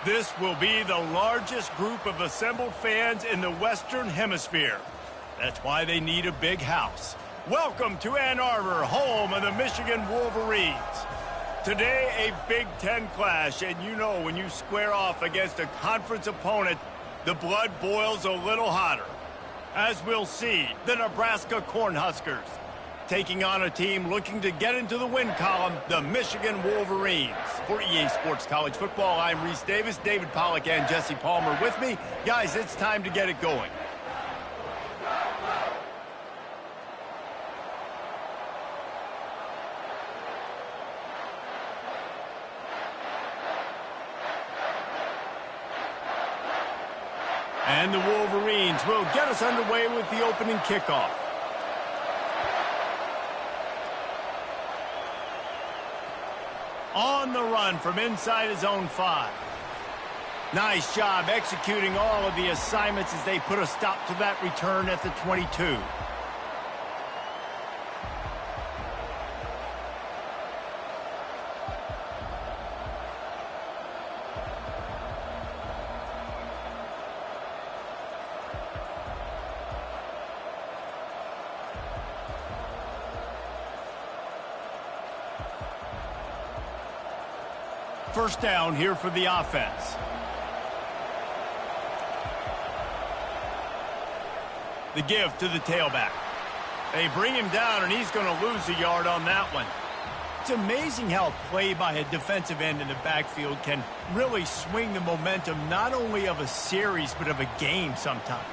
This will be the largest group of assembled fans in the Western Hemisphere. That's why they need a big house. Welcome to Ann Arbor, home of the Michigan Wolverines. Today, a Big Ten clash, and you know when you square off against a conference opponent, the blood boils a little hotter. As we'll see, the Nebraska Cornhuskers taking on a team looking to get into the win column, the Michigan Wolverines. For EA Sports College Football, I'm Reese Davis, David Pollack, and Jesse Palmer with me. Guys, it's time to get it going. And the Wolverines will get us underway with the opening kickoff. On the run from inside his own 5. Nice job executing all of the assignments as they put a stop to that return at the 22. First down here for the offense. The give to the tailback. They bring him down, and he's going to lose a yard on that one. It's amazing how a play by a defensive end in the backfield can really swing the momentum not only of a series but of a game sometimes.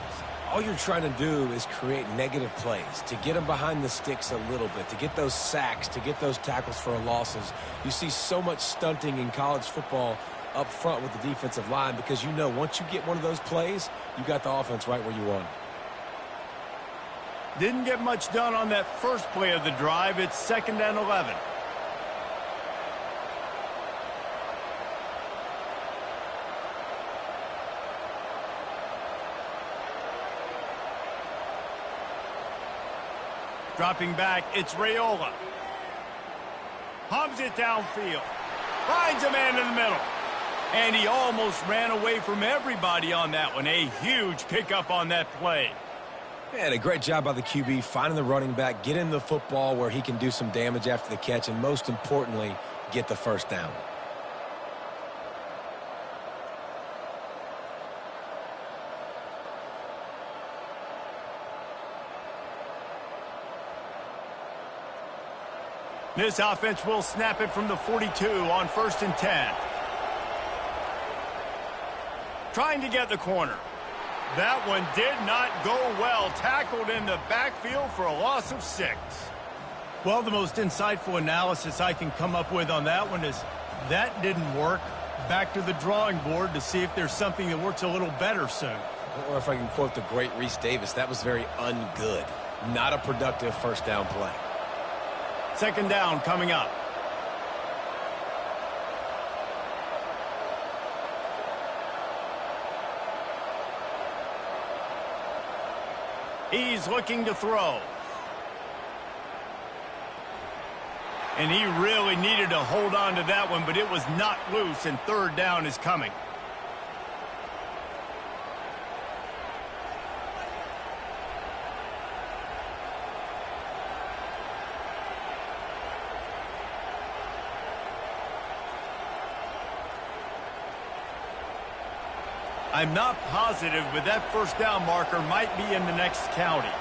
All you're trying to do is create negative plays, to get them behind the sticks a little bit, to get those sacks, to get those tackles for losses. You see so much stunting in college football up front with the defensive line because you know once you get one of those plays, you got the offense right where you want it. Didn't get much done on that first play of the drive. It's 2nd and 11. Dropping back, it's Raiola. Hums it downfield. Finds a man in the middle. And he almost ran away from everybody on that one. A huge pickup on that play. And a great job by the QB finding the running back, getting the football where he can do some damage after the catch, and most importantly, get the first down. This offense will snap it from the 42 on 1st and 10. Trying to get the corner. That one did not go well. Tackled in the backfield for a loss of 6. Well, the most insightful analysis I can come up with on that one is that didn't work. Back to the drawing board to see if there's something that works a little better soon. Or if I can quote the great Reese Davis, that was very ungood. Not a productive first down play. 2nd down coming up. He's looking to throw. And he really needed to hold on to that one, but it was not loose, and 3rd down is coming. I'm not positive, but that first down marker might be in the next county.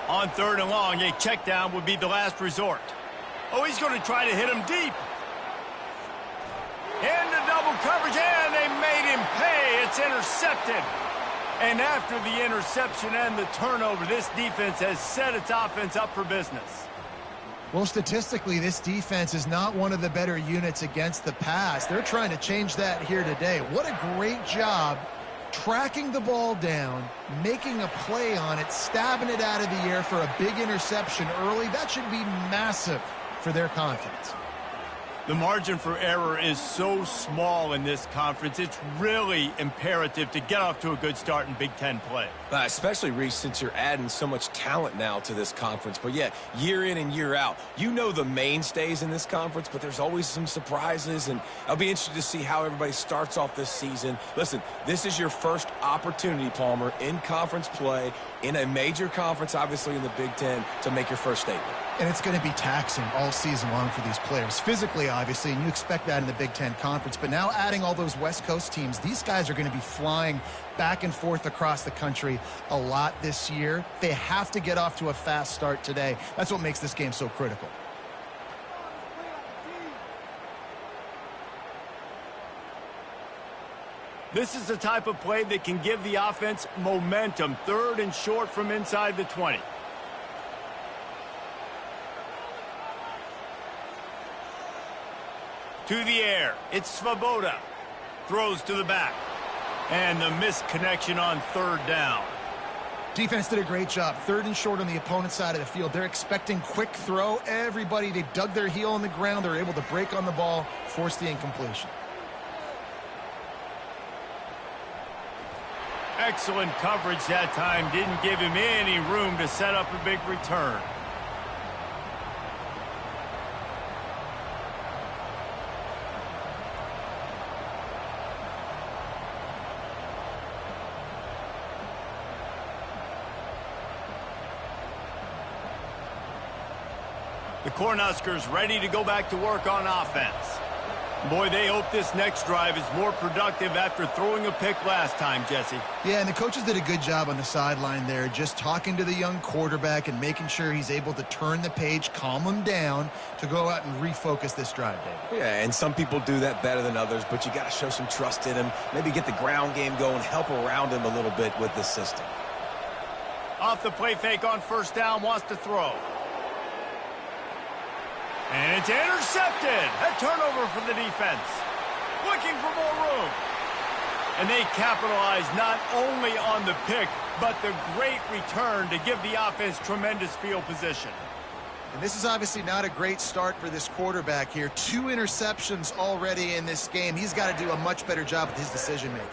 On 3rd and long, a check down would be the last resort. Oh, he's going to try to hit him deep. Into double coverage, and they made him pay. It's intercepted. And after the interception and the turnover, this defense has set its offense up for business. Well, statistically, this defense is not one of the better units against the pass. They're trying to change that here today. What a great job tracking the ball down, making a play on it, stabbing it out of the air for a big interception early. That should be massive for their confidence. The margin for error is so small in this conference, it's really imperative to get off to a good start in Big Ten play. Especially, Reese, since you're adding so much talent now to this conference. But yeah, year in and year out, you know the mainstays in this conference, but there's always some surprises, and I'll be interested to see how everybody starts off this season. Listen, this is your first opportunity, Palmer, in conference play, in a major conference, obviously in the Big Ten, to make your first statement. And it's going to be taxing all season long for these players, physically, obviously, and you expect that in the Big Ten Conference. But now adding all those West Coast teams, these guys are going to be flying back and forth across the country a lot this year. They have to get off to a fast start today. That's what makes this game so critical. This is the type of play that can give the offense momentum. 3rd and short from inside the 20. To the air, it's Svoboda. Throws to the back. And the missed connection on 3rd down. Defense did a great job. 3rd and short on the opponent's side of the field. They're expecting quick throw. Everybody, they dug their heel on the ground. They're able to break on the ball, force the incompletion. Excellent coverage that time. Didn't give him any room to set up a big return. The Cornhuskers ready to go back to work on offense. Boy, they hope this next drive is more productive after throwing a pick last time, Jesse. Yeah, and the coaches did a good job on the sideline there, just talking to the young quarterback and making sure he's able to turn the page, calm him down to go out and refocus this drive, David. Yeah, and some people do that better than others, but you got to show some trust in him, maybe get the ground game going, help around him a little bit with this system. Off the play fake on 1st down, wants to throw. And it's intercepted. A turnover for the defense. Looking for more room. And they capitalize not only on the pick, but the great return to give the offense tremendous field position. And this is obviously not a great start for this quarterback here. 2 interceptions already in this game. He's got to do a much better job with his decision-making.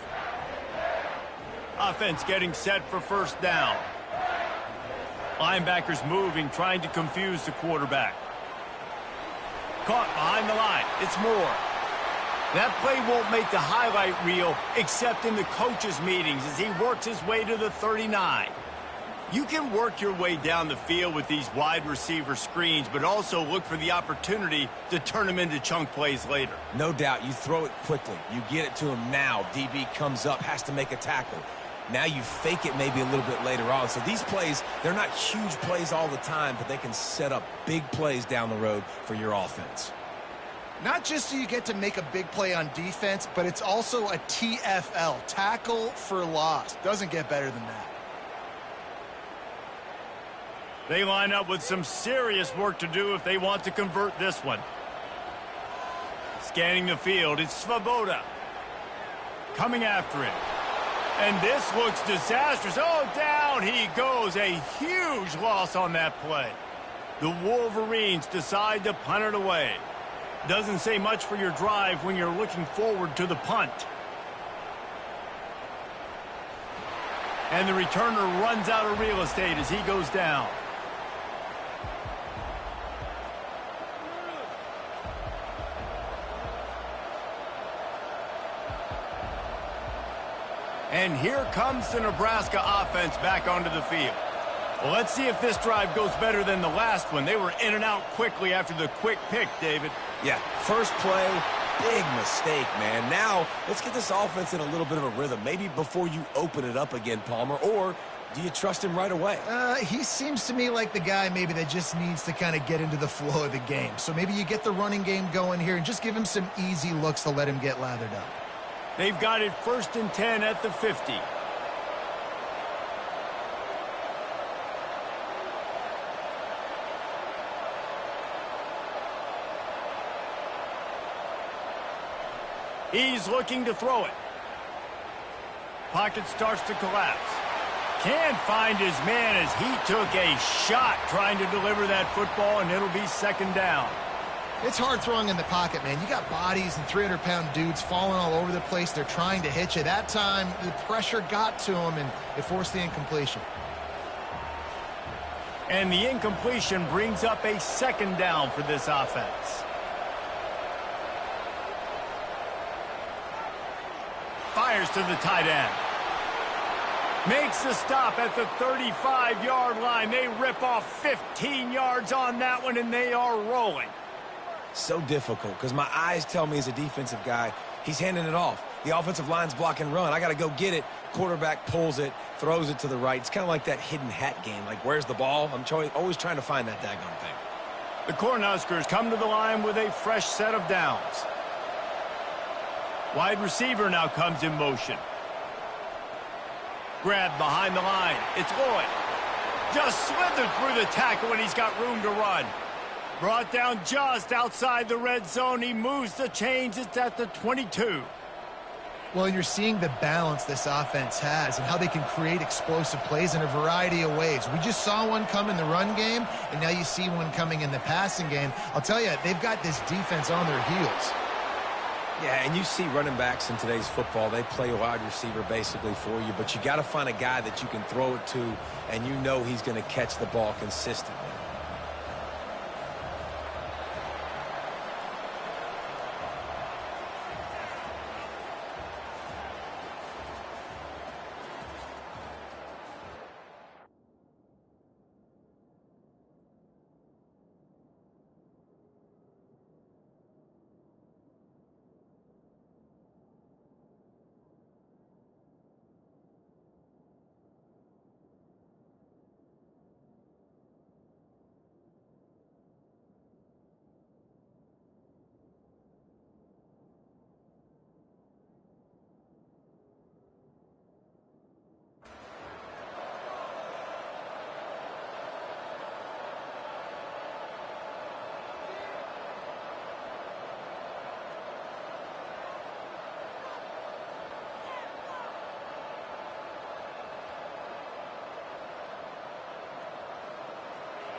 Offense getting set for 1st down. Linebackers moving, trying to confuse the quarterback. Caught behind the line. It's Moore. That play won't make the highlight reel except in the coaches' meetings as he works his way to the 39. You can work your way down the field with these wide receiver screens, but also look for the opportunity to turn them into chunk plays later. No doubt. You throw it quickly. You get it to him now. DB comes up, has to make a tackle. Now you fake it maybe a little bit later on. So these plays, they're not huge plays all the time, but they can set up big plays down the road for your offense. Not just do you get to make a big play on defense, but it's also a TFL, tackle for loss. Doesn't get better than that. They line up with some serious work to do if they want to convert this one. Scanning the field, it's Svoboda. Coming after it. And this looks disastrous. Oh, down he goes. A huge loss on that play. The Wolverines decide to punt it away. Doesn't say much for your drive when you're looking forward to the punt. And the returner runs out of real estate as he goes down. And here comes the Nebraska offense back onto the field. Well, let's see if this drive goes better than the last one. They were in and out quickly after the quick pick, David. Yeah, first play, big mistake, man. Now, let's get this offense in a little bit of a rhythm. Maybe before you open it up again, Palmer, or do you trust him right away? He seems to me like the guy maybe that just needs to kind of get into the flow of the game. So maybe you get the running game going here and just give him some easy looks to let him get lathered up. They've got it 1st and 10 at the 50. He's looking to throw it. Pocket starts to collapse. Can't find his man as he took a shot trying to deliver that football, and it'll be 2nd down. It's hard throwing in the pocket, man. You got bodies and 300-pound dudes falling all over the place. They're trying to hit you. That time, the pressure got to him, and it forced the incompletion. And the incompletion brings up a second down for this offense. Fires to the tight end. Makes the stop at the 35-yard line. They rip off 15 yards on that one, and they are rolling. So difficult because my eyes tell me as a defensive guy, he's handing it off. The offensive line's block and run. I got to go get it. Quarterback pulls it, throws it to the right. It's kind of like that hidden hat game. Like, where's the ball? I'm always trying to find that daggone thing. The Cornhuskers come to the line with a fresh set of downs. Wide receiver now comes in motion. Grabbed behind the line. It's Lloyd. Just slithered through the tackle when he's got room to run. Brought down just outside the red zone. He moves the chains. It's at the 22. Well, you're seeing the balance this offense has and how they can create explosive plays in a variety of ways. We just saw one come in the run game, and now you see one coming in the passing game. I'll tell you, they've got this defense on their heels. Yeah, and you see running backs in today's football, they play a wide receiver basically for you, but you got to find a guy that you can throw it to, and you know he's going to catch the ball consistently.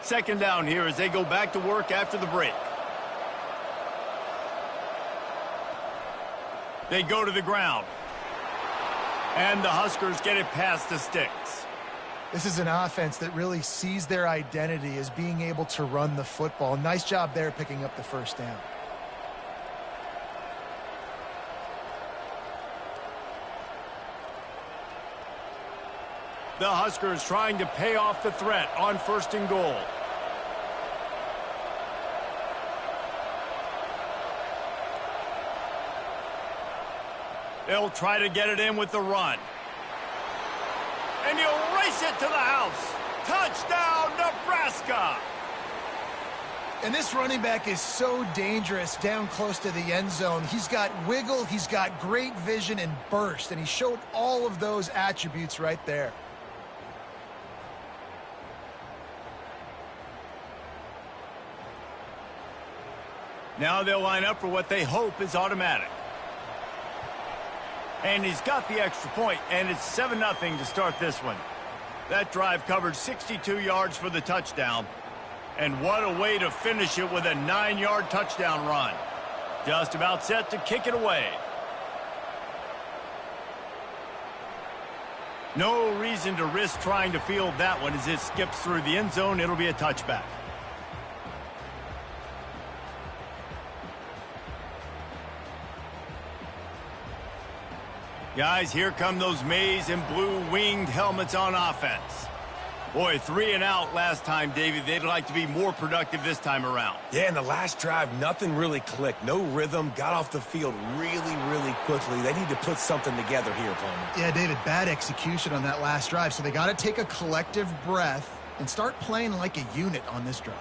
Second down here as they go back to work after the break. They go to the ground. And the Huskers get it past the sticks. This is an offense that really sees their identity as being able to run the football. Nice job there picking up the first down. The Huskers trying to pay off the threat on 1st and goal. They'll try to get it in with the run. And he'll race it to the house. Touchdown, Nebraska! And this running back is so dangerous down close to the end zone. He's got wiggle, he's got great vision and burst, and he showed all of those attributes right there. Now they'll line up for what they hope is automatic. And he's got the extra point, and it's 7-0 to start this one. That drive covered 62 yards for the touchdown. And what a way to finish it with a 9-yard touchdown run. Just about set to kick it away. No reason to risk trying to field that one as it skips through the end zone. It'll be a touchback. Guys, here come those maize and blue winged helmets on offense. Boy, 3 and out last time, David. They'd like to be more productive this time around. Yeah, in the last drive, nothing really clicked. No rhythm, got off the field really, really quickly. They need to put something together here, Palmer. Yeah, David, bad execution on that last drive, so they got to take a collective breath and start playing like a unit on this drive.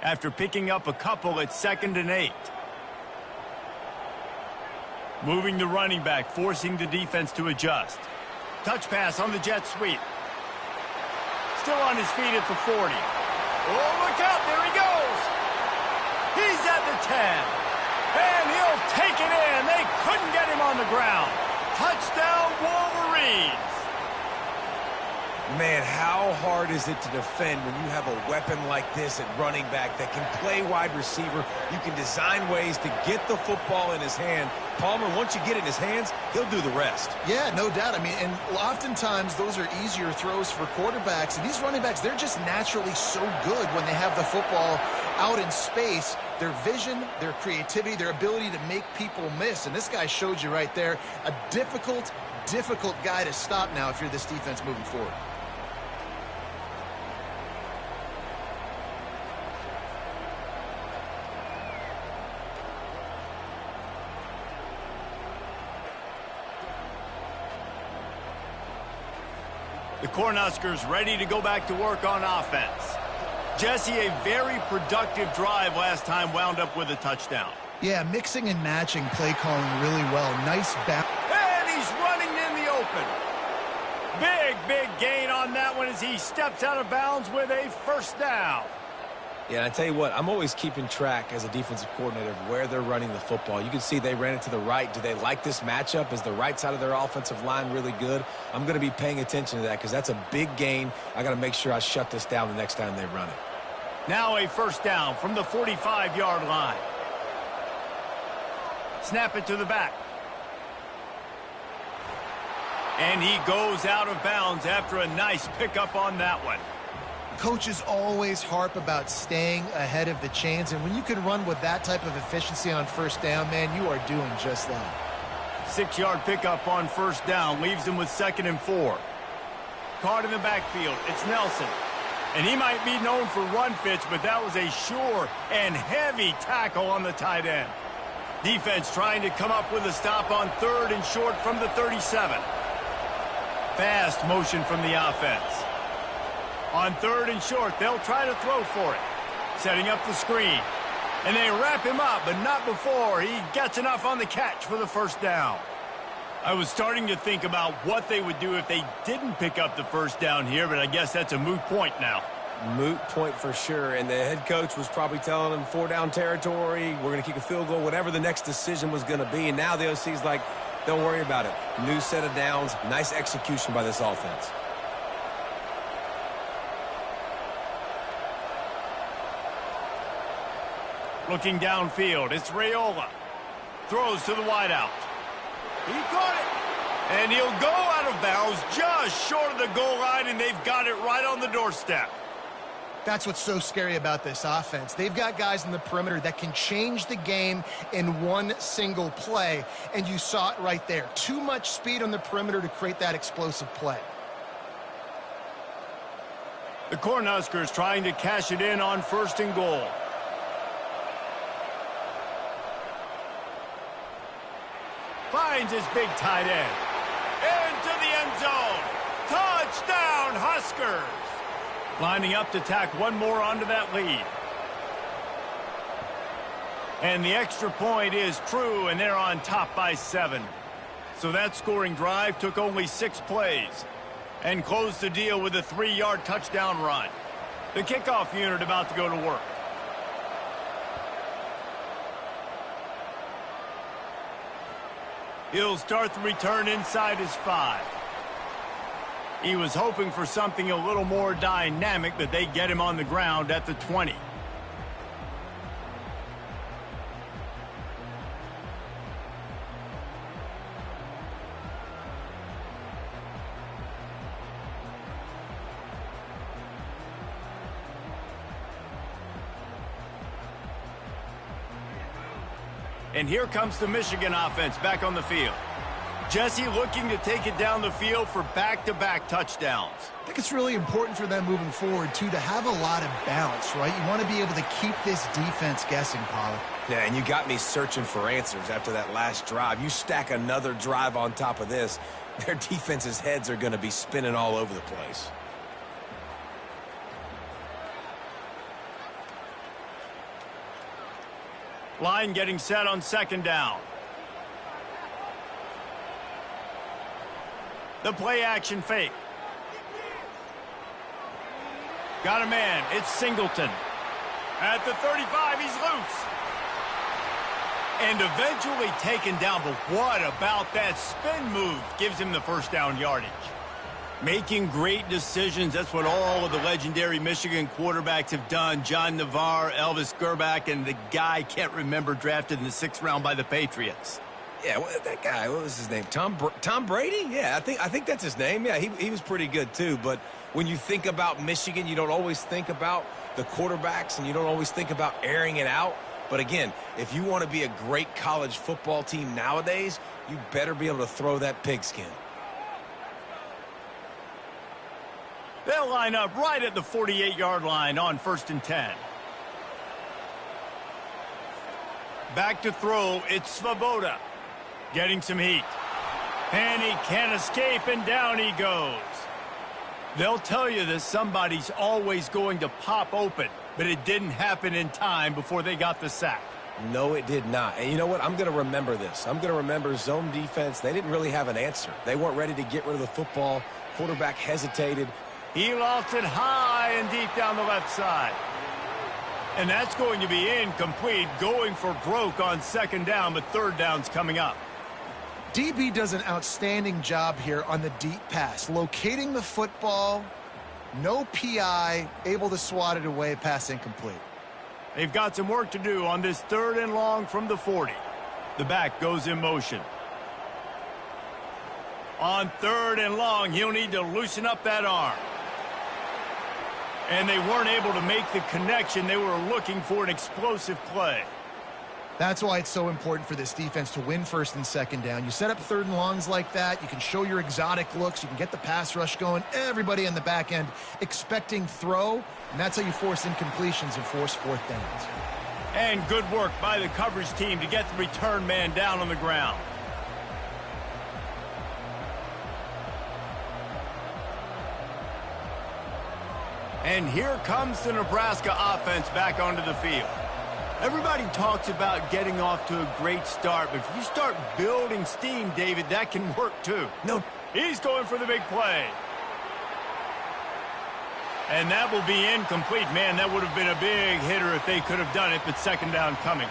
After picking up a couple at 2nd and 8. Moving the running back, forcing the defense to adjust. Touch pass on the jet sweep. Still on his feet at the 40. Oh, look out, there he goes. He's at the 10. And he'll take it in. They couldn't get on the ground. Touchdown, Wolverines! Man, how hard is it to defend when you have a weapon like this at running back that can play wide receiver? You can design ways to get the football in his hand. Palmer, once you get it in his hands, he'll do the rest. Yeah, no doubt. I mean, and oftentimes those are easier throws for quarterbacks. And these running backs, they're just naturally so good when they have the football out in space. Their vision, their creativity, their ability to make people miss. And this guy showed you right there, a difficult guy to stop now if you're this defense moving forward. The Cornhuskers ready to go back to work on offense. Jesse, a very productive drive last time, wound up with a touchdown. Yeah, mixing and matching play calling really well. Nice back. And he's running in the open. Big gain on that one as he steps out of bounds with a first down. Yeah, and I tell you what, I'm always keeping track as a defensive coordinator of where they're running the football. You can see they ran it to the right. Do they like this matchup? Is the right side of their offensive line really good? I'm going to be paying attention to that because that's a big gain. I got to make sure I shut this down the next time they run it. Now a first down from the 45-yard line. Snap it to the back. And he goes out of bounds after a nice pickup on that one. Coaches always harp about staying ahead of the chains, and when you can run with that type of efficiency on first down, man, you are doing just that. 6-yard pickup on first down leaves him with 2nd and 4. Caught in the backfield, it's Nelson. And he might be known for run fits, but that was a sure and heavy tackle on the tight end. Defense trying to come up with a stop on 3rd and short from the 37. Fast motion from the offense. On 3rd and short, they'll try to throw for it. Setting up the screen. And they wrap him up, but not before he gets enough on the catch for the first down. I was starting to think about what they would do if they didn't pick up the first down here, but I guess that's a moot point now. Moot point for sure, and the head coach was probably telling them 4-down territory, we're going to kick a field goal, whatever the next decision was going to be, and now the OC's like, don't worry about it. New set of downs, nice execution by this offense. Looking downfield, it's Raiola. Throws to the wideout. He caught it. And he'll go out of bounds just short of the goal line, and they've got it right on the doorstep. That's what's so scary about this offense. They've got guys in the perimeter that can change the game in one single play, and you saw it right there. Too much speed on the perimeter to create that explosive play. The Cornhuskers trying to cash it in on 1st and goal. Finds his big tight end. Into the end zone. Touchdown, Huskers. Lining up to tack one more onto that lead. And the extra point is true, and they're on top by 7. So that scoring drive took only 6 plays and closed the deal with a 3-yard touchdown run. The kickoff unit about to go to work. He'll start the return inside his 5. He was hoping for something a little more dynamic, but they get him on the ground at the 20. And here comes the Michigan offense back on the field. Jesse looking to take it down the field for back-to-back touchdowns. I think it's really important for them moving forward, too, to have a lot of balance, right? You want to be able to keep this defense guessing, Pollard. Yeah, and you got me searching for answers after that last drive. You stack another drive on top of this, their defense's heads are going to be spinning all over the place. Line getting set on 2nd down. The play action fake. Got a man. It's Singleton. At the 35, he's loose. And eventually taken down. But what about that spin move? Gives him the first down yardage. Making great decisions. That's what all of the legendary Michigan quarterbacks have done. John Navarre, Elvis Gerbach, and the guy can't remember, drafted in the 6th round by the Patriots. Yeah, that guy, what was his name? Tom Brady? Yeah, I think that's his name. Yeah, he was pretty good too. But when you think about Michigan, you don't always think about the quarterbacks, and you don't always think about airing it out. But again, if you want to be a great college football team nowadays, you better be able to throw that pigskin. They'll line up right at the 48-yard line on 1st and 10. Back to throw, it's Svoboda. Getting some heat. And he can't escape, and down he goes. They'll tell you that somebody's always going to pop open, but it didn't happen in time before they got the sack. No, it did not. And you know what? I'm going to remember this. I'm going to remember zone defense. They didn't really have an answer. They weren't ready to get rid of the football. Quarterback hesitated. He lost it high and deep down the left side. And that's going to be incomplete, going for broke on 2nd down, but 3rd down's coming up. DB does an outstanding job here on the deep pass, locating the football, no PI, able to swat it away, pass incomplete. They've got some work to do on this 3rd and long from the 40. The back goes in motion. On 3rd and long, he'll need to loosen up that arm. And they weren't able to make the connection. They were looking for an explosive play. That's why it's so important for this defense to win 1st and 2nd down. You set up 3rd and longs like that. You can show your exotic looks. You can get the pass rush going. Everybody in the back end expecting throw. And that's how you force incompletions and force 4th downs. And good work by the coverage team to get the return man down on the ground. And here comes the Nebraska offense back onto the field. Everybody talks about getting off to a great start, but if you start building steam, David, that can work too. No. He's going for the big play. And that will be incomplete. Man, that would have been a big hitter if they could have done it, but 2nd down coming.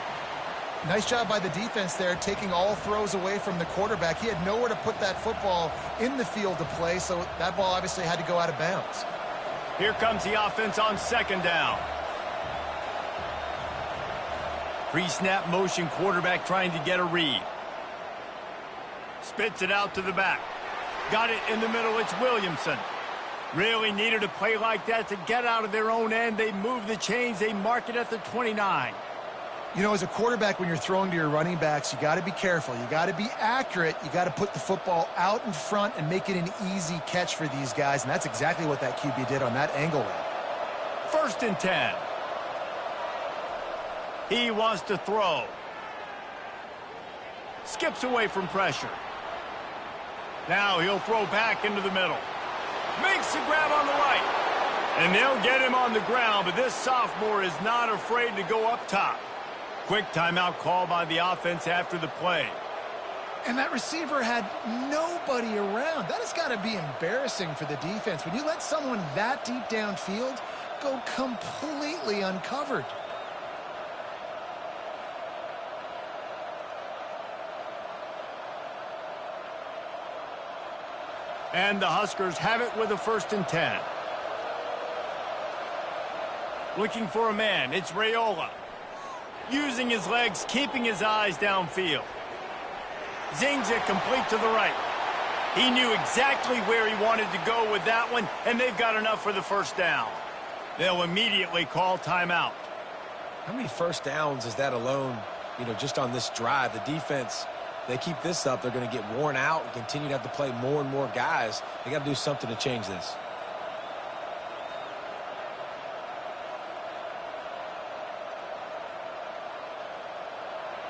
Nice job by the defense there, taking all throws away from the quarterback. He had nowhere to put that football in the field to play, so that ball obviously had to go out of bounds. Here comes the offense on 2nd down. Pre-snap motion, quarterback trying to get a read. Spits it out to the back. Got it in the middle, it's Williamson. Really needed a play like that to get out of their own end. They move the chains, they mark it at the 29. You know, as a quarterback, when you're throwing to your running backs, you got to be careful. You got to be accurate. You got to put the football out in front and make it an easy catch for these guys, and that's exactly what that QB did on that angle route. 1st and 10. He wants to throw. Skips away from pressure. Now he'll throw back into the middle. Makes the grab on the right. And they'll get him on the ground, but this sophomore is not afraid to go up top. Quick timeout call by the offense after the play. And that receiver had nobody around. That has got to be embarrassing for the defense. When you let someone that deep downfield go completely uncovered. And the Huskers have it with a 1st and 10. Looking for a man, it's Raiola. Using his legs, keeping his eyes downfield. Zings it complete to the right. He knew exactly where he wanted to go with that one, and they've got enough for the 1st down. They'll immediately call timeout. How many 1st downs is that alone, just on this drive? The defense, they keep this up, they're going to get worn out and continue to have to play more and more guys. They got to do something to change this.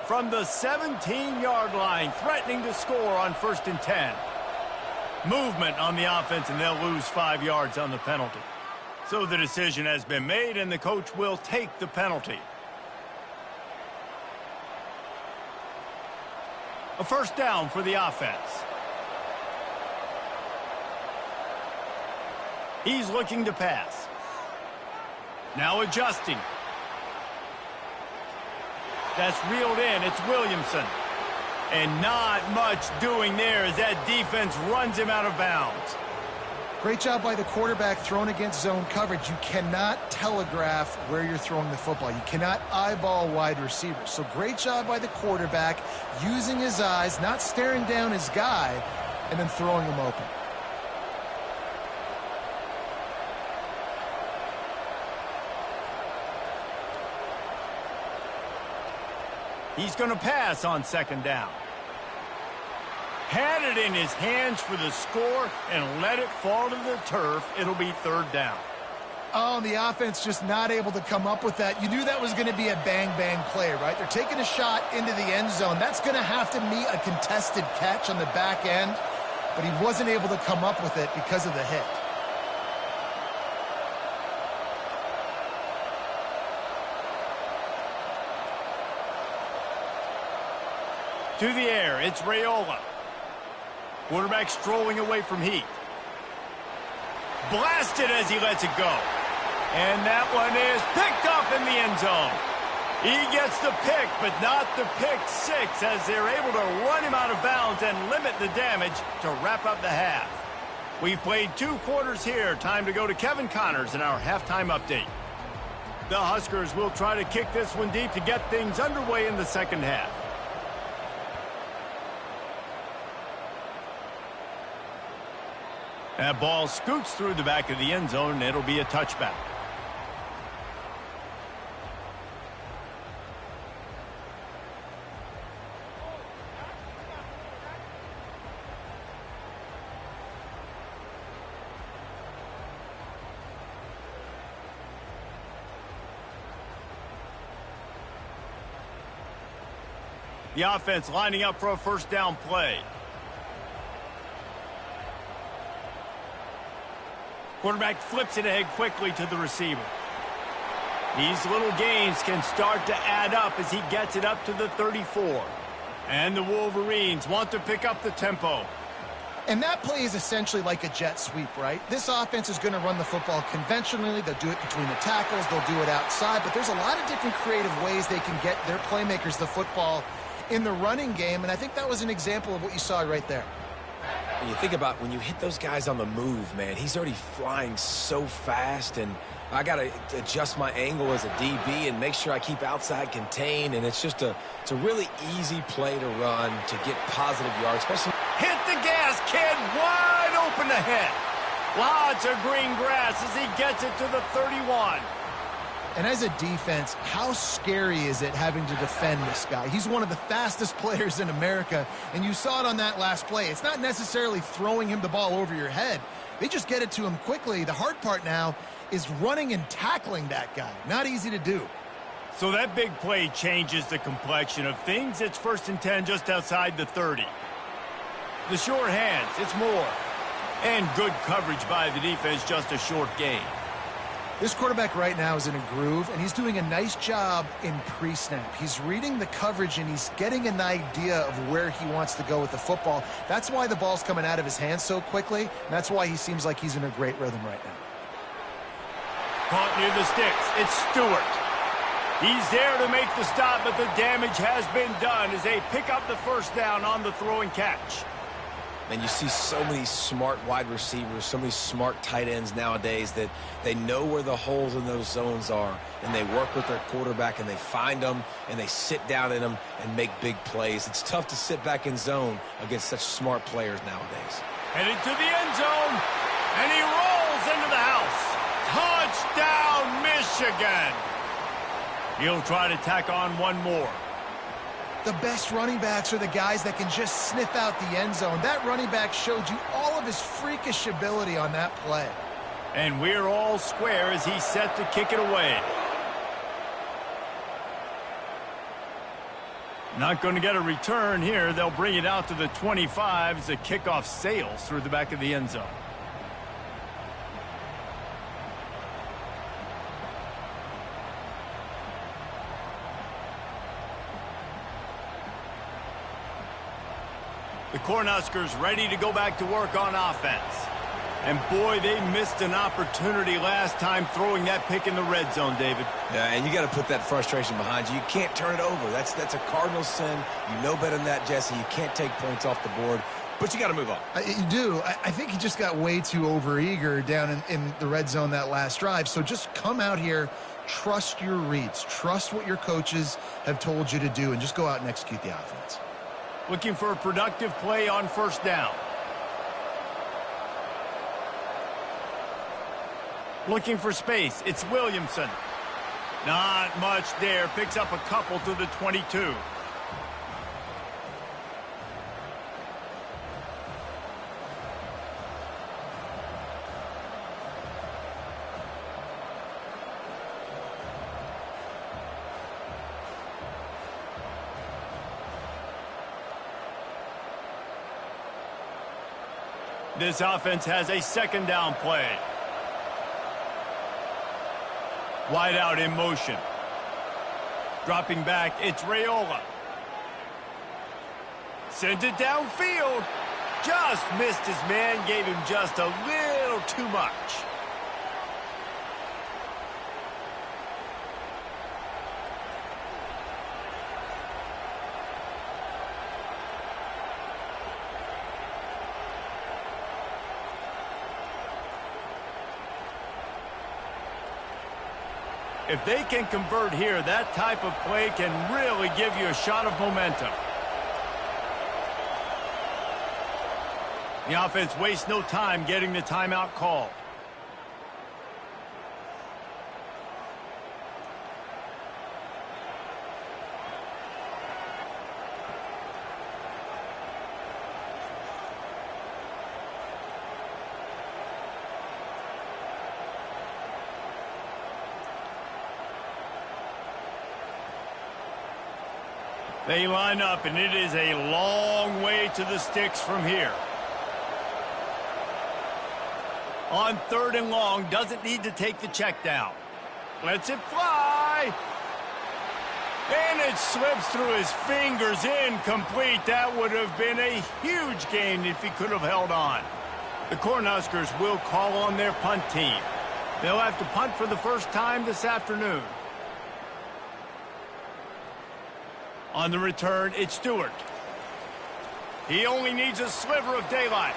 From the 17-yard line, threatening to score on 1st and 10. Movement on the offense, and they'll lose 5 yards on the penalty. So the decision has been made, and the coach will take the penalty. A 1st down for the offense. He's looking to pass. Now adjusting. That's reeled in. It's Williamson. And not much doing there as that defense runs him out of bounds. Great job by the quarterback thrown against zone coverage. You cannot telegraph where you're throwing the football. You cannot eyeball wide receivers. So great job by the quarterback using his eyes, not staring down his guy, and then throwing him open. He's going to pass on second down. Had it in his hands for the score and let it fall to the turf. It'll be third down. Oh, the offense just not able to come up with that. You knew that was going to be a bang-bang play, right? They're taking a shot into the end zone. That's going to have to meet a contested catch on the back end, but he wasn't able to come up with it because of the hit. To the air, it's Raiola. Quarterback strolling away from Heat. Blasted as he lets it go. And that one is picked off in the end zone. He gets the pick, but not the pick six, as they're able to run him out of bounds and limit the damage to wrap up the half. We've played 2 quarters here. Time to go to Kevin Connors in our halftime update. The Huskers will try to kick this one deep to get things underway in the second half. That ball scoots through the back of the end zone, and it'll be a touchback. The offense lining up for a first down play. Quarterback flips it ahead quickly to the receiver. These little gains can start to add up as he gets it up to the 34. And the Wolverines want to pick up the tempo. And that play is essentially like a jet sweep, right? This offense is going to run the football conventionally. They'll do it between the tackles. They'll do it outside. But there's a lot of different creative ways they can get their playmakers the football in the running game. And I think that was an example of what you saw right there. When you think about when you hit those guys on the move, man, he's already flying so fast, and I got to adjust my angle as a DB and make sure I keep outside contained, and it's a really easy play to run to get positive yards, especially. Hit the gas, kid, wide open ahead. Lots of green grass as he gets it to the 31. And as a defense, how scary is it having to defend this guy? He's one of the fastest players in America, and you saw it on that last play. It's not necessarily throwing him the ball over your head. They just get it to him quickly. The hard part now is running and tackling that guy. Not easy to do. So that big play changes the complexion of things. It's 1st and 10 just outside the 30. The short hands, it's Moore. And good coverage by the defense, just a short gain. This quarterback right now is in a groove, and he's doing a nice job in pre-snap. He's reading the coverage, and he's getting an idea of where he wants to go with the football. That's why the ball's coming out of his hands so quickly, and that's why he seems like he's in a great rhythm right now. Caught near the sticks. It's Stewart. He's there to make the stop, but the damage has been done as they pick up the first down on the throw and catch. And you see so many smart wide receivers, so many smart tight ends nowadays that they know where the holes in those zones are, and they work with their quarterback, and they find them, and they sit down in them and make big plays. It's tough to sit back in zone against such smart players nowadays. Headed to the end zone, and he rolls into the house. Touchdown, Michigan! He'll try to tack on one more. The best running backs are the guys that can just sniff out the end zone. That running back showed you all of his freakish ability on that play. And we're all square as he's set to kick it away. Not going to get a return here. They'll bring it out to the 25 as the kickoff sails through the back of the end zone. The Cornhuskers ready to go back to work on offense. And boy, they missed an opportunity last time throwing that pick in the red zone, David. Yeah, and you got to put that frustration behind you. You can't turn it over. That's a cardinal sin. You know better than that, Jesse. You can't take points off the board, but you got to move on. You do. I think he just got way too overeager down in the red zone that last drive. So just come out here, trust your reads, trust what your coaches have told you to do, and just go out and execute the offense. Looking for a productive play on first down. Looking for space. It's Williamson. Not much there. Picks up a couple to the 22. This offense has a second down play. Wide out in motion. Dropping back, it's Raiola. Sends it downfield. Just missed his man, gave him just a little too much. If they can convert here, that type of play can really give you a shot of momentum. The offense wastes no time getting the timeout call. They line up, and it is a long way to the sticks from here. On 3rd and long, doesn't need to take the check down. Lets it fly. And it slips through his fingers, incomplete. That would have been a huge gain if he could have held on. The Cornhuskers will call on their punt team. They'll have to punt for the first time this afternoon. On the return, it's Stewart. He only needs a sliver of daylight.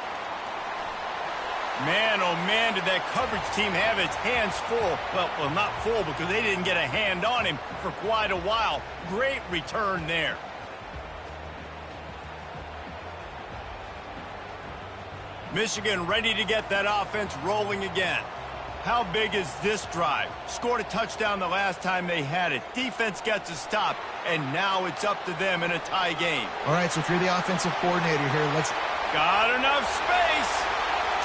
Man, oh man, did that coverage team have its hands full. Well, not full because they didn't get a hand on him for quite a while. Great return there. Michigan ready to get that offense rolling again. How big is this drive? Scored a touchdown the last time they had it. Defense gets a stop, and now it's up to them in a tie game. All right, so if you're the offensive coordinator here, let's... Got enough space.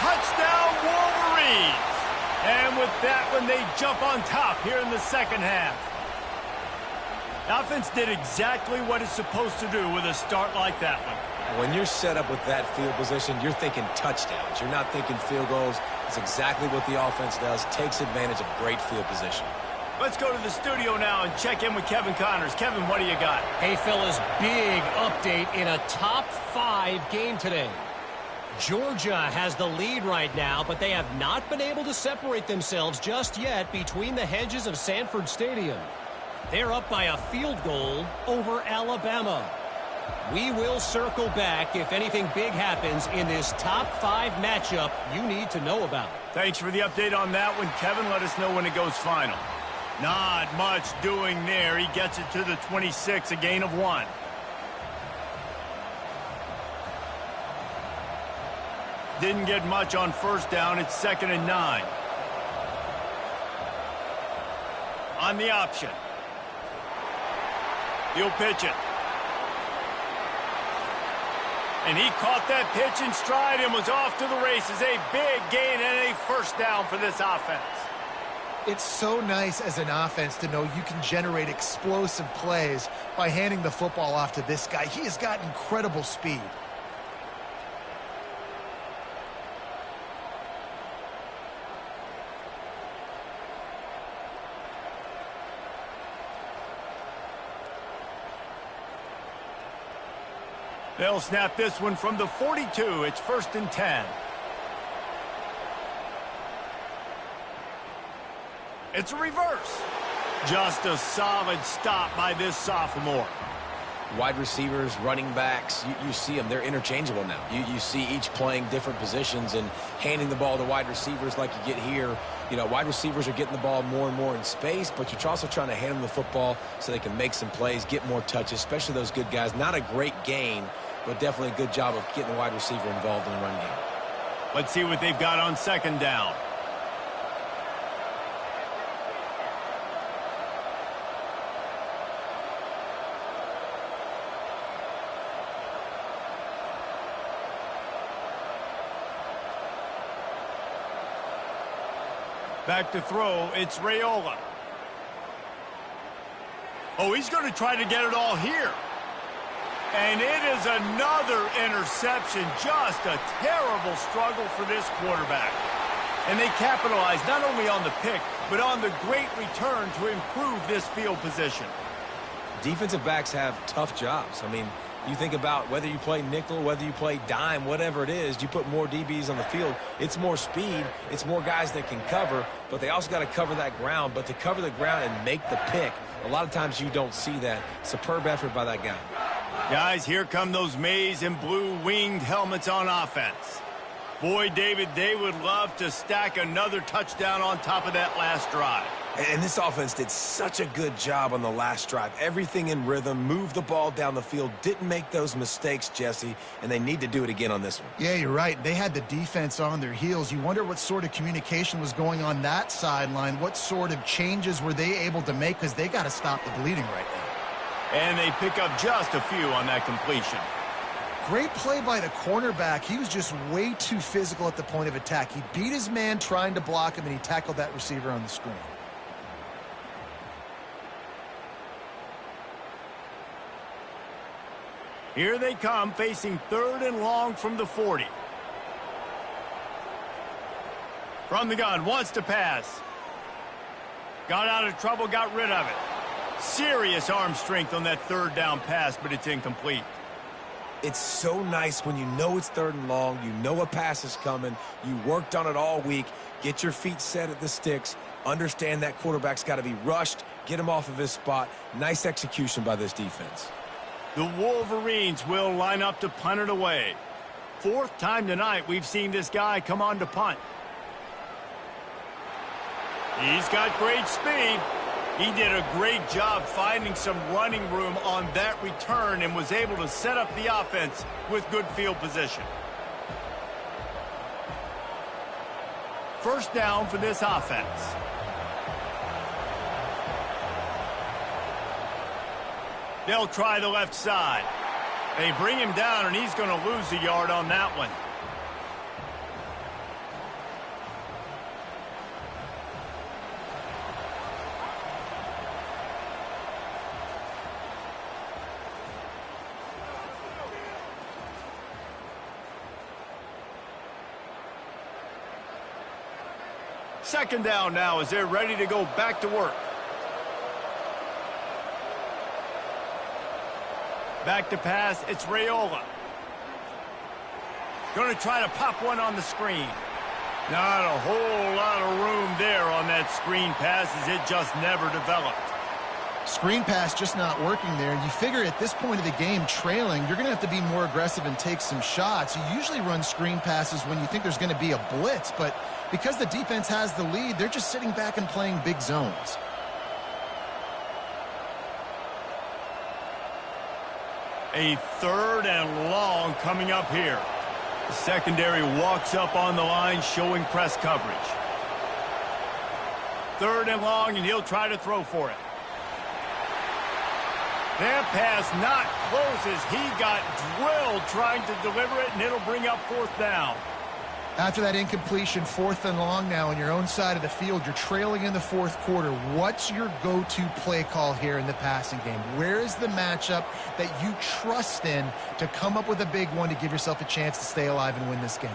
Touchdown, Wolverines. And with that one, they jump on top here in the second half. The offense did exactly what it's supposed to do with a start like that one. When you're set up with that field position, you're thinking touchdowns. You're not thinking field goals. It's exactly what the offense does. Takes advantage of great field position. Let's go to the studio now and check in with Kevin Connors. Kevin, what do you got? Hey, fellas, big update in a top 5 game today. Georgia has the lead right now, but they have not been able to separate themselves just yet between the hedges of Sanford Stadium. They're up by a field goal over Alabama. We will circle back if anything big happens in this top 5 matchup you need to know about. Thanks for the update on that one, Kevin. Let us know when it goes final. Not much doing there. He gets it to the 26, a gain of 1. Didn't get much on first down. It's 2nd and 9. On the option. He'll pitch it. And he caught that pitch in stride and was off to the races. A big gain and a first down for this offense. It's so nice as an offense to know you can generate explosive plays by handing the football off to this guy. He has got incredible speed. They'll snap this one from the 42. It's 1st and 10. It's a reverse. Just a solid stop by this sophomore. Wide receivers, running backs, you see them. They're interchangeable now. You see each playing different positions and handing the ball to wide receivers like you get here. You know, wide receivers are getting the ball more and more in space, but you're also trying to hand them the football so they can make some plays, get more touches, especially those good guys. Not a great gain, but definitely a good job of getting the wide receiver involved in the run game. Let's see what they've got on second down. Back to throw, it's Raiola. Oh, he's going to try to get it all here. And it is another interception. Just a terrible struggle for this quarterback. And they capitalize not only on the pick, but on the great return to improve this field position. Defensive backs have tough jobs. I mean, you think about whether you play nickel, whether you play dime, whatever it is, you put more DBs on the field. It's more speed. It's more guys that can cover, but they also got to cover that ground. But to cover the ground and make the pick, a lot of times you don't see that. Superb effort by that guy. Guys, here come those maize and blue winged helmets on offense. Boy, David, they would love to stack another touchdown on top of that last drive. And this offense did such a good job on the last drive. Everything in rhythm, moved the ball down the field, didn't make those mistakes, Jesse, and they need to do it again on this one. Yeah, you're right. They had the defense on their heels. You wonder what sort of communication was going on that sideline. What sort of changes were they able to make, because they got to stop the bleeding right now. And they pick up just a few on that completion. Great play by the cornerback. He was just way too physical at the point of attack. He beat his man trying to block him, and he tackled that receiver on the screen. Here they come, facing third and long from the 40. From the gun, wants to pass. Got out of trouble, got rid of it. Serious arm strength on that third down pass, but it's incomplete. It's so nice when you know it's third and long, you know a pass is coming, you worked on it all week, get your feet set at the sticks, understand that quarterback's got to be rushed, get him off of his spot. Nice execution by this defense. The Wolverines will line up to punt it away. Fourth time tonight we've seen this guy come on to punt. He's got great speed. He did a great job finding some running room on that return and was able to set up the offense with good field position. First down for this offense. They'll try the left side. They bring him down, and he's going to lose a yard on that one. Second down now as they're ready to go back to work. Back to pass, it's Raiola. Going to try to pop one on the screen. Not a whole lot of room there on that screen pass as it just never developed. Screen pass just not working there. You figure at this point of the game, trailing, you're going to have to be more aggressive and take some shots. You usually run screen passes when you think there's going to be a blitz, but because the defense has the lead, they're just sitting back and playing big zones. A third and long coming up here. The secondary walks up on the line, showing press coverage. Third and long, and he'll try to throw for it. That pass not close as he got drilled trying to deliver it, and it'll bring up fourth down. After that incompletion, fourth and long now on your own side of the field, you're trailing in the fourth quarter. What's your go-to play call here in the passing game? Where is the matchup that you trust in to come up with a big one to give yourself a chance to stay alive and win this game?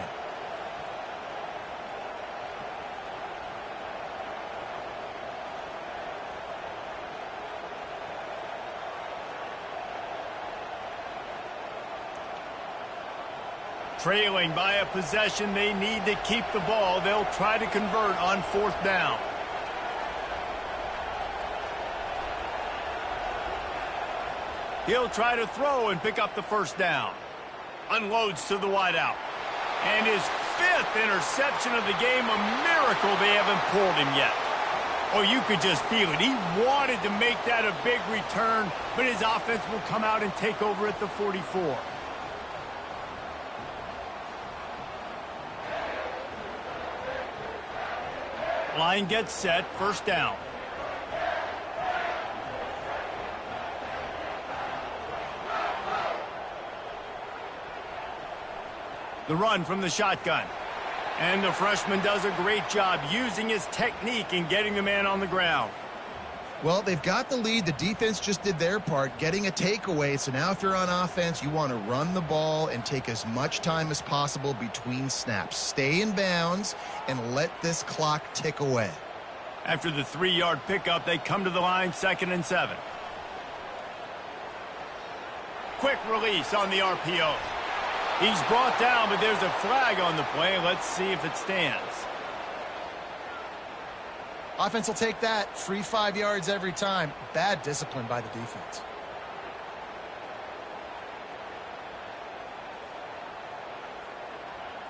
Trailing by a possession, they need to keep the ball. They'll try to convert on fourth down. He'll try to throw and pick up the first down. Unloads to the wideout. And his 5th interception of the game, a miracle they haven't pulled him yet. Oh, you could just feel it. He wanted to make that a big return, but his offense will come out and take over at the 44. Line gets set, first down. The run from the shotgun. And the freshman does a great job using his technique and getting the man on the ground. Well, they've got the lead. The defense just did their part, getting a takeaway. So now if you're on offense, you want to run the ball and take as much time as possible between snaps. Stay in bounds and let this clock tick away. After the 3-yard pickup, they come to the line, 2nd and 7. Quick release on the RPO. He's brought down, but there's a flag on the play. Let's see if it stands. Offense will take that. Free 5 yards every time. Bad discipline by the defense.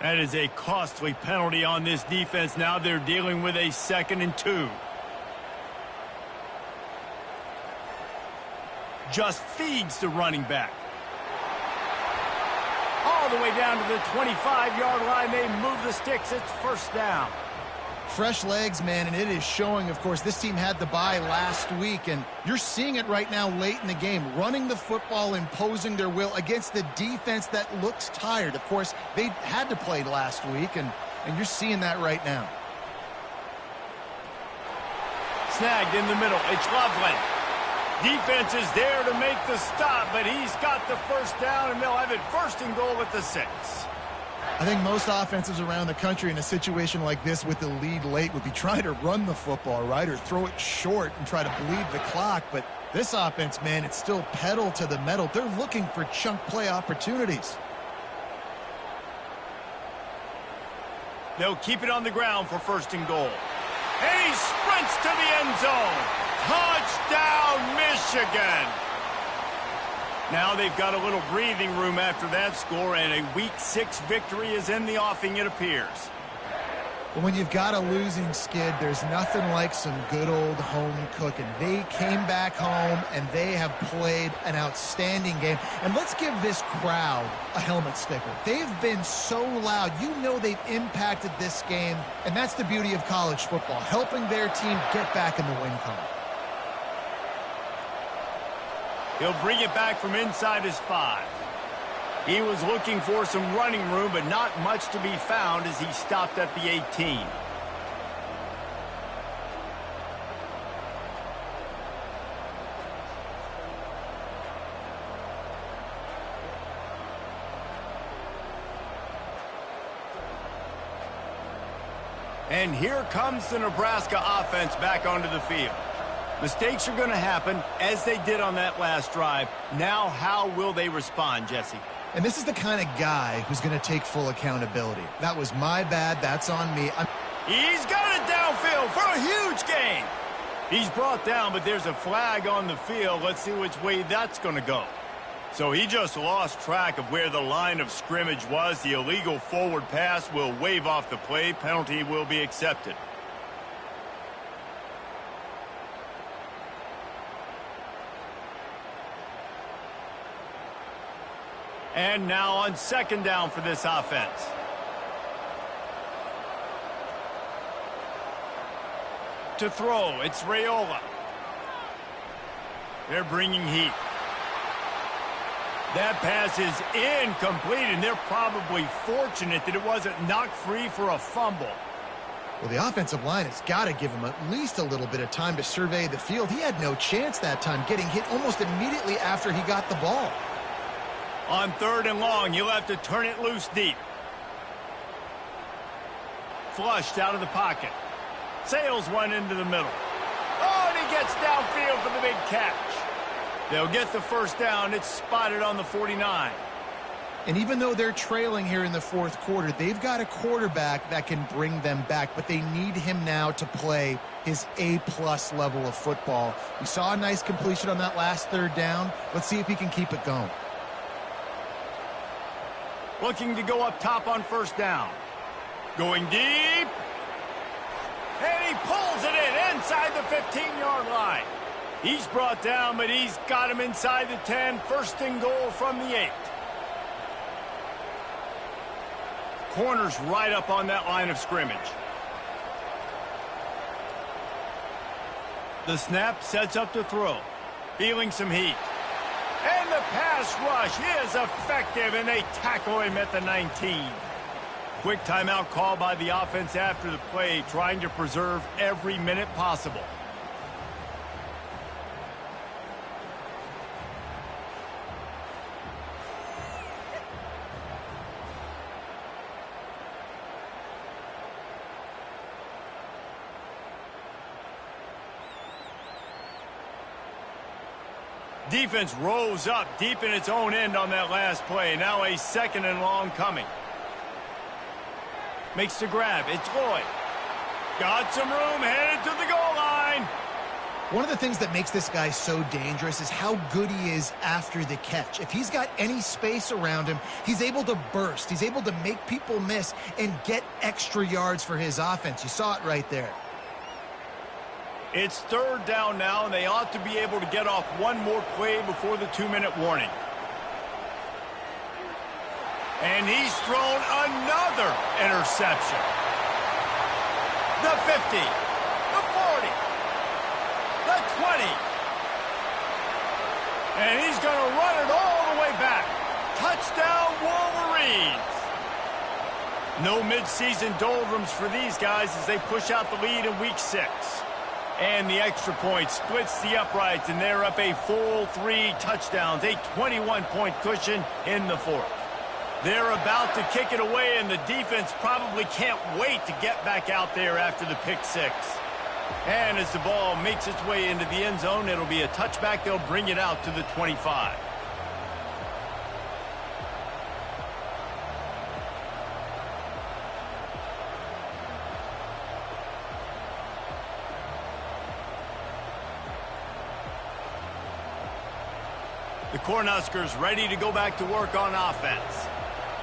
That is a costly penalty on this defense. Now they're dealing with a 2nd and 2. Just feeds the running back. All the way down to the 25-yard line. They move the sticks. It's first down. Fresh legs, man, and it is showing. Of course, this team had the bye last week, and you're seeing it right now late in the game. Running the football, imposing their will against the defense that looks tired. Of course, they had to play last week, and you're seeing that right now. Snagged in the middle. It's Loveland. Defense is there to make the stop, but he's got the first down, and they'll have it 1st and goal at the 6. I think most offenses around the country in a situation like this with the lead late would be trying to run the football, right, or throw it short and try to bleed the clock. But this offense, man, it's still pedal to the metal. They're looking for chunk play opportunities. They'll keep it on the ground for 1st and goal. And he sprints to the end zone. Touchdown, Michigan! Now they've got a little breathing room after that score, and a Week 6 victory is in the offing, it appears. But when you've got a losing skid, there's nothing like some good old home cooking. They came back home, and they have played an outstanding game. And let's give this crowd a helmet sticker. They've been so loud. You know they've impacted this game, and that's the beauty of college football, helping their team get back in the win column. He'll bring it back from inside his 5. He was looking for some running room, but not much to be found as he stopped at the 18. And here comes the Nebraska offense back onto the field. Mistakes are going to happen, as they did on that last drive. Now, how will they respond, Jesse? And this is the kind of guy who's going to take full accountability. That was my bad. That's on me. He's got it downfield for a huge gain. He's brought down, but there's a flag on the field. Let's see which way that's going to go. So he just lost track of where the line of scrimmage was. The illegal forward pass will wave off the play. Penalty will be accepted. And now on 2nd down for this offense. To throw, it's Raiola. They're bringing heat. That pass is incomplete, and they're probably fortunate that it wasn't knocked free for a fumble. Well, the offensive line has got to give him at least a little bit of time to survey the field. He had no chance that time, getting hit almost immediately after he got the ball. On 3rd and long, you'll have to turn it loose deep. Flushed out of the pocket. Sails one into the middle. Oh, and he gets downfield for the big catch. They'll get the first down. It's spotted on the 49. And even though they're trailing here in the fourth quarter, they've got a quarterback that can bring them back, but they need him now to play his A-plus level of football. We saw a nice completion on that last third down. Let's see if he can keep it going. Looking to go up top on first down. Going deep. And he pulls it in inside the 15-yard line. He's brought down, but he's got him inside the 10. First and goal from the 8. Corner's right up on that line of scrimmage. The snap sets up to throw. Feeling some heat. And the pass rush is effective, and they tackle him at the 19. Quick timeout call by the offense after the play, trying to preserve every minute possible. Defense rose up deep in its own end on that last play. Now a second and long coming. Makes the grab. It's Lloyd. Got some room, headed to the goal line. One of the things that makes this guy so dangerous is how good he is after the catch. If he's got any space around him, he's able to burst. He's able to make people miss and get extra yards for his offense. You saw it right there. It's third down now, and they ought to be able to get off one more play before the 2-minute warning. And he's thrown another interception. The 50, the 40, the 20. And he's going to run it all the way back. Touchdown, Wolverines. No midseason doldrums for these guys as they push out the lead in Week 6. And the extra point splits the uprights, and they're up a full 3 touchdowns, a 21-point cushion in the fourth. They're about to kick it away, and the defense probably can't wait to get back out there after the pick 6. And as the ball makes its way into the end zone, it'll be a touchback. They'll bring it out to the 25. The Cornhuskers ready to go back to work on offense.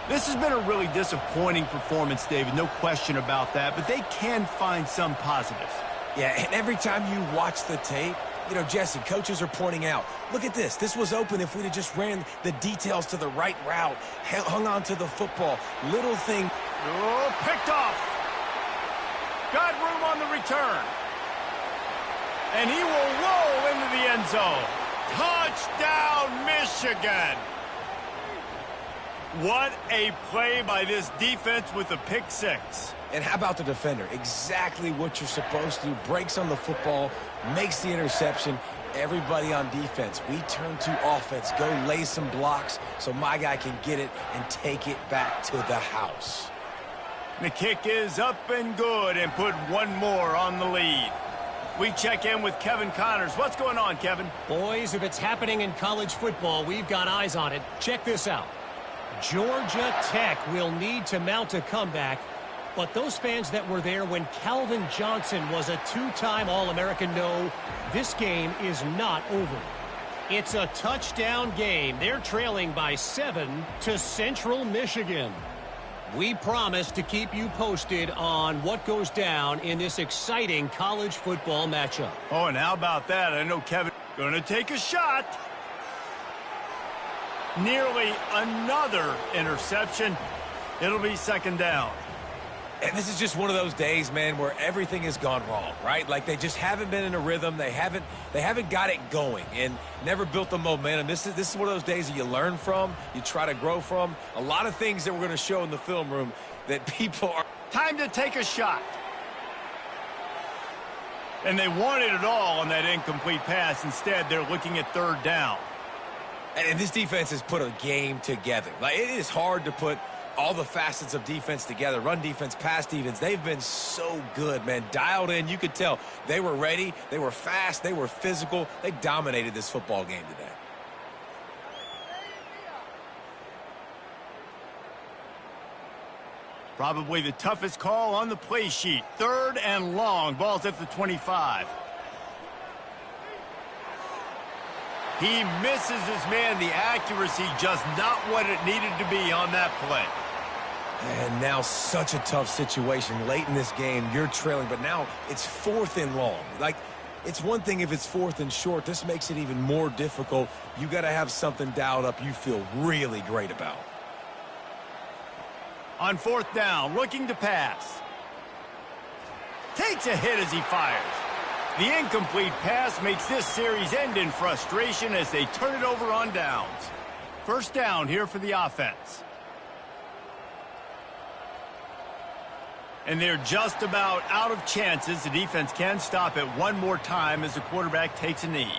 This has been a really disappointing performance, David, no question about that, but they can find some positives. Yeah, and every time you watch the tape, you know, Jesse, coaches are pointing out, look at this. This was open if we'd have just ran the details to the right route, hung on to the football. Little thing. Oh, picked off. Got room on the return. And he will roll into the end zone. Touchdown, Michigan! What a play by this defense with the pick 6. And how about the defender? Exactly what you're supposed to do. Breaks on the football, makes the interception. Everybody on defense, we turn to offense. Go lay some blocks so my guy can get it and take it back to the house. The kick is up and good, and put one more on the lead. We check in with Kevin Connors. What's going on, Kevin? Boys, if it's happening in college football, we've got eyes on it. Check this out. Georgia Tech will need to mount a comeback, but those fans that were there when Calvin Johnson was a 2-time All-American know this game is not over. It's a touchdown game. They're trailing by 7 to Central Michigan. We promise to keep you posted on what goes down in this exciting college football matchup. Oh, and how about that? I know Kevin going to take a shot. Nearly another interception. It'll be second down. And this is just one of those days, man, where everything has gone wrong, right? Like they just haven't been in a rhythm. They haven't got it going and never built the momentum. This is one of those days that you learn from, you try to grow from. A lot of things that we're going to show in the film room that people are. Time to take a shot. And they wanted it all on that incomplete pass. Instead, they're looking at third down. And this defense has put a game together. Like it is hard to put all the facets of defense together. Run defense, pass defense. They've been so good, man. Dialed in. You could tell they were ready. They were fast. They were physical. They dominated this football game today. Probably the toughest call on the play sheet. 3rd and long. Ball's at the 25. He misses his man. The accuracy just not what it needed to be on that play. And now such a tough situation. Late in this game, you're trailing, but now it's 4th and long. Like, it's one thing if it's 4th and short. This makes it even more difficult. You got to have something dialed up you feel really great about. On 4th down, looking to pass. Takes a hit as he fires. The incomplete pass makes this series end in frustration as they turn it over on downs. 1st down here for the offense. And they're just about out of chances. The defense can stop it one more time as the quarterback takes a knee.